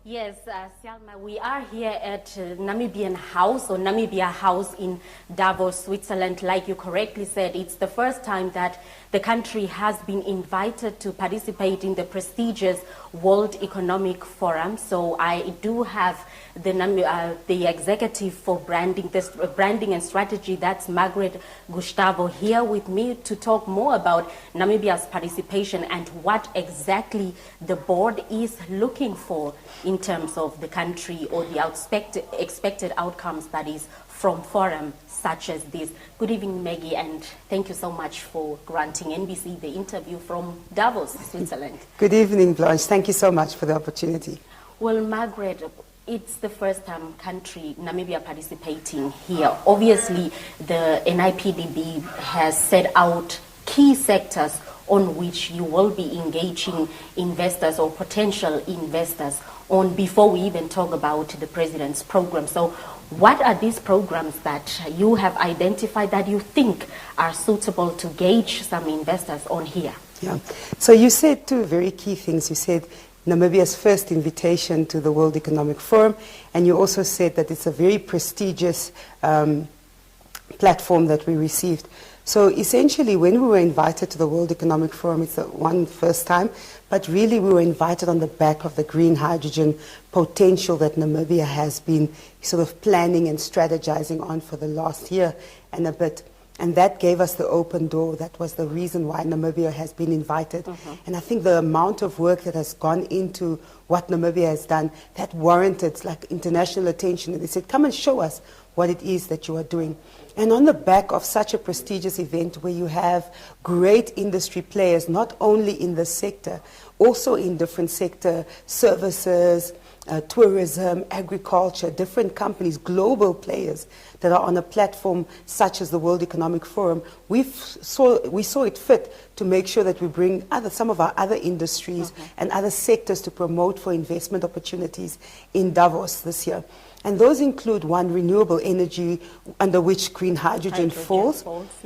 Yes, Selma, we are here at Namibian House or Namibia House in Davos, Switzerland. Like you correctly said, it's the first time that the country has been invited to participate in the prestigious World Economic Forum. So I do have the executive for branding and strategy, that's Margareth Gustavo, here with me to talk more about Namibia's participation and what exactly the board is looking for in terms of the country or the expected outcomes, that is, from forums such as this. Good evening, Maggie, and thank you so much for granting NBC the interview from Davos, Switzerland. Good evening, Blanche. Thank you so much for the opportunity. Well, Margareth, it's the first time country, Namibia, participating here. Obviously, the NIPDB has set out key sectors on which you will be engaging investors or potential investors on before we even talk about the president's program. So what are these programs that you have identified that you think are suitable to gauge some investors on here? Yeah. So you said two very key things. You said Namibia's first invitation to the World Economic Forum, and you also said that it's a very prestigious platform that we received. So essentially, when we were invited to the World Economic Forum, it's the first time, but really we were invited on the back of the green hydrogen potential that Namibia has been sort of planning and strategizing on for the last year and a bit. And that gave us the open door. That was the reason why Namibia has been invited. And I think the amount of work that has gone into what Namibia has done, that warranted like international attention. And they said, come and show us what it is that you are doing. And on the back of such a prestigious event where you have great industry players, not only in the sector, also in different sector, services, tourism, agriculture, different companies, global players that are on a platform such as the World Economic Forum, we saw it fit to make sure that we bring some of our other industries and other sectors to promote for investment opportunities in Davos this year. And those include, one, renewable energy, under which green hydrogen falls.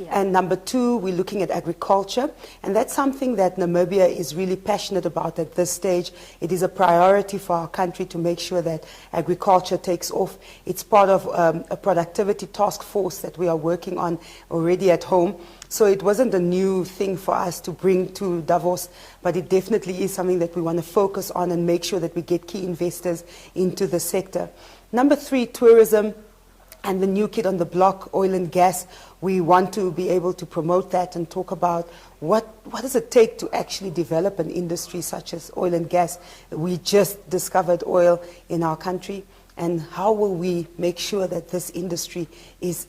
And number two, we're looking at agriculture. And that's something that Namibia is really passionate about at this stage. It is a priority for our country to make sure that agriculture takes off. It's part of a productivity task force that we are working on already at home. So it wasn't a new thing for us to bring to Davos, but it definitely is something that we want to focus on and make sure that we get key investors into the sector. Number three, tourism and the new kid on the block, oil and gas. We want to be able to promote that and talk about what does it take to actually develop an industry such as oil and gas. We just discovered oil in our country. And how will we make sure that this industry is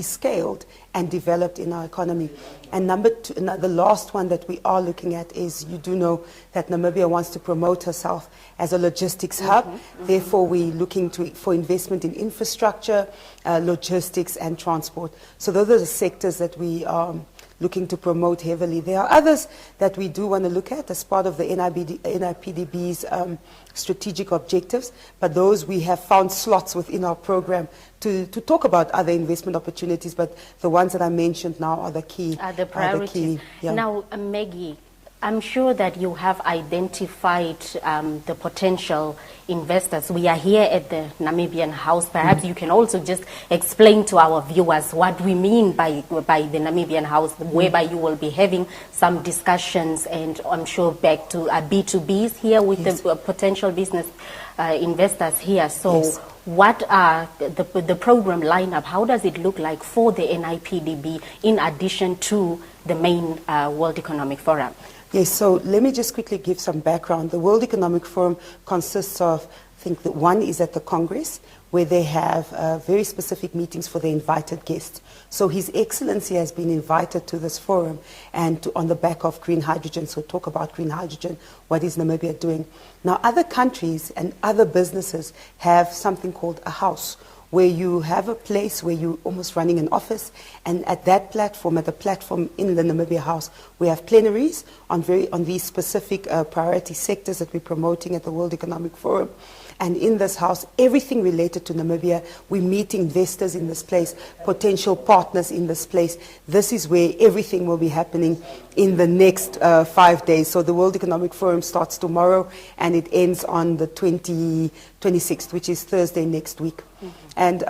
scaled and developed in our economy? And number two, the last one that we are looking at is, you do know that Namibia wants to promote herself as a logistics hub. Therefore, we're looking for investment in infrastructure, logistics, and transport. So those are the sectors that we are looking to promote heavily. There are others that we do want to look at as part of the NIPDB's strategic objectives, but those we have found slots within our program to talk about other investment opportunities, but the ones that I mentioned now are the key. The priorities. Now, Maggie, I'm sure that you have identified the potential investors. We are here at the Namibian House. Perhaps you can also just explain to our viewers what we mean by the Namibian House, whereby you will be having some discussions and I'm sure back to B2Bs here with the potential business investors here. So what are the program lineup? How does it look like for the NIPDB in addition to the main World Economic Forum? Yes, so let me just quickly give some background. The World Economic Forum consists of, I think that one is at the Congress, where they have very specific meetings for the invited guests. So His Excellency has been invited to this forum and on the back of green hydrogen, so talk about green hydrogen, what is Namibia doing? Now, other countries and other businesses have something called a house, where you have a place where you're almost running an office, and at that platform, at the platform in the Namibia House, We have plenaries on these specific priority sectors that we're promoting at the World Economic Forum. And in this house, everything related to Namibia, we meet investors in this place, potential partners in this place. This is where everything will be happening in the next 5 days. So the World Economic Forum starts tomorrow and it ends on the 26th, which is Thursday next week. And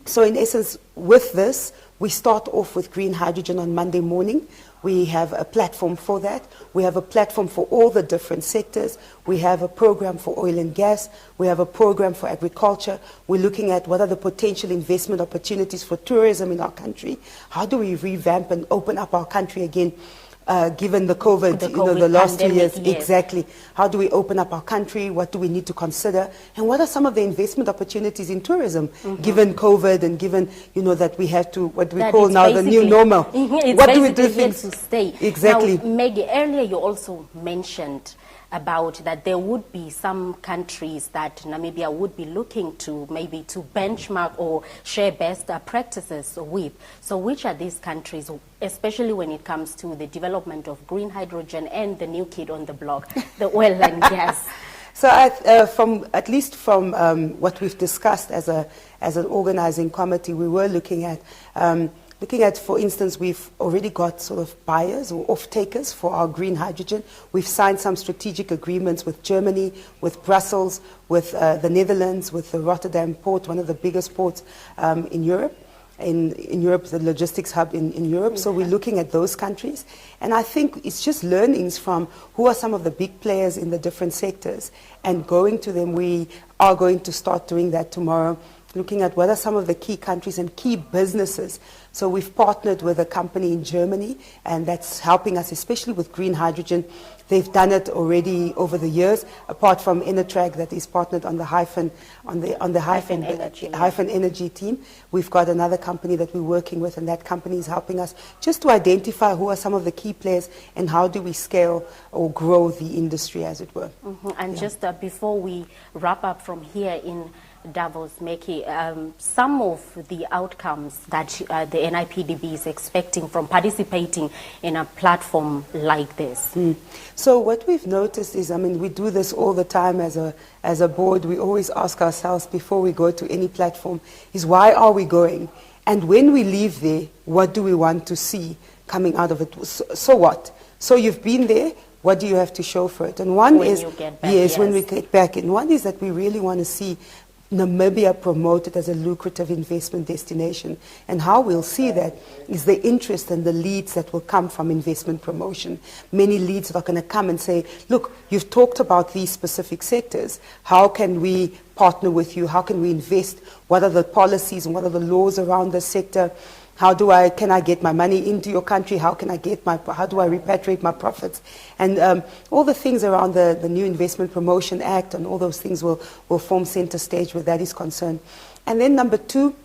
so in essence, with this, we start off with green hydrogen on Monday morning. We have a platform for that. We have a platform for all the different sectors. We have a program for oil and gas. We have a program for agriculture. We're looking at what are the potential investment opportunities for tourism in our country. How do we revamp and open up our country again, given the COVID, the last 2 years? Yes. Exactly. How do we open up our country? What do we need to consider? And what are some of the investment opportunities in tourism, given COVID and given, that we have to, what we call now the new normal? It's what do we do? Here to stay. Exactly. Now, Maggie, earlier you also mentioned about that there would be some countries that Namibia would be looking to maybe to benchmark or share best practices with. So which are these countries, especially when it comes to the development of green hydrogen and the new kid on the block, the oil and gas? So at least from what we've discussed as an organizing committee, we were looking at, for instance, we've already got sort of buyers or off-takers for our green hydrogen. We've signed some strategic agreements with Germany, with Brussels, with the Netherlands, with the Rotterdam port, one of the biggest ports in Europe. In Europe, the logistics hub in Europe. So we're looking at those countries. And I think it's just learnings from who are some of the big players in the different sectors and going to them. We are going to start doing that tomorrow, looking at what are some of the key countries and key businesses. So we've partnered with a company in Germany, and that's helping us, especially with green hydrogen. They've done it already over the years, apart from Enertrag that is partnered on the Hyphen Energy team. We've got another company that we're working with, and that company is helping us just to identify who are some of the key players and how do we scale or grow the industry, as it were. And just before we wrap up from here in Davos, Meki, some of the outcomes that the NIPDB is expecting from participating in a platform like this? So what we've noticed is, we do this all the time as a board. We always ask ourselves before we go to any platform is why are we going? And when we leave there, what do we want to see coming out of it? So what? So you've been there. What do you have to show for it? And one when is, you get back, yes, when we get back. And one is that we really want to see Namibia promoted as a lucrative investment destination. And how we'll see that is the interest and the leads that will come from investment promotion. Many leads are going to come and say, look, you've talked about these specific sectors. How can we partner with you? How can we invest? What are the policies and what are the laws around this sector? Can I get my money into your country? How do I repatriate my profits? And all the things around the new Investment Promotion Act and all those things will form center stage where that is concerned. And then number two,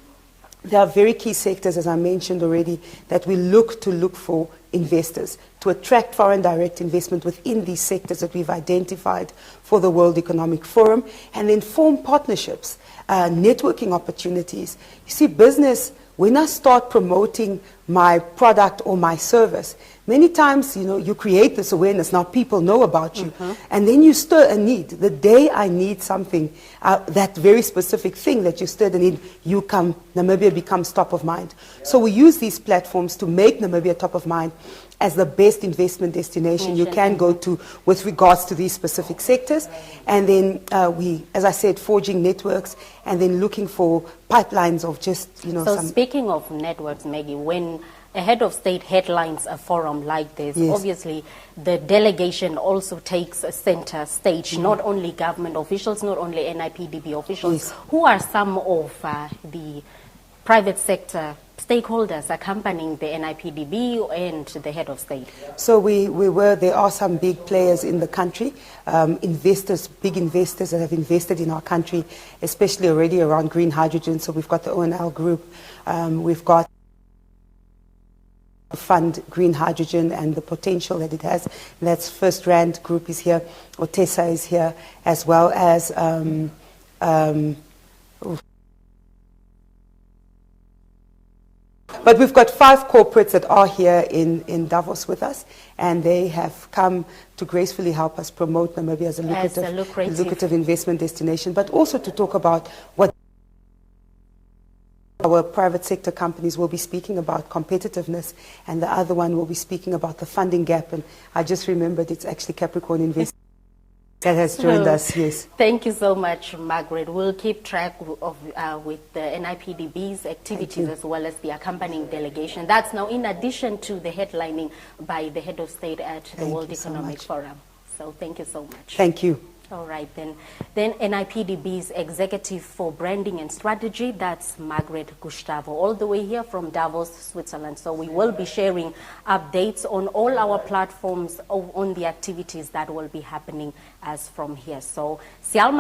there are very key sectors, as I mentioned already, that we look for investors, to attract foreign direct investment within these sectors that we've identified for the World Economic Forum, and then form partnerships, networking opportunities. You see, business, when I start promoting my product or my service, many times, you create this awareness. Now people know about you. And then you stir a need. The day I need something, that very specific thing that you stirred a need, Namibia becomes top of mind. So we use these platforms to make Namibia top of mind as the best investment destination you can go to with regards to these specific sectors. And then we, as I said, forging networks and then looking for pipelines of just, So speaking of networks, Maggie, when a head of state headlines a forum like this, yes, obviously the delegation also takes a center stage, not only government officials, not only NIPDB officials. Yes. Who are some of the private sector stakeholders accompanying the NIPDB and the head of state? So there are some big players in the country, investors, big investors that have invested in our country, especially already around green hydrogen. So we've got the ONL group, we've got fund green hydrogen and the potential that it has. And that's First Rand Group is here, Otesa is here, as well as But we've got 5 corporates that are here in Davos with us, and they have come to gracefully help us promote Namibia as a lucrative investment destination, but also to talk about what our private sector companies will be speaking about, competitiveness, and the other one will be speaking about the funding gap. And I just remembered it's actually Capricorn Investment that has joined us, yes. Thank you so much, Margaret. We'll keep track of with the NIPDB's activities as well as the accompanying delegation. That's now in addition to the headlining by the head of state at the World Economic Forum. So thank you so much. Thank you. All right, then NIPDB's Executive for Branding and Strategy, that's Margareth Gustavo, all the way here from Davos, Switzerland. So we will be sharing updates on all our platforms on the activities that will be happening as from here. So, Sialma.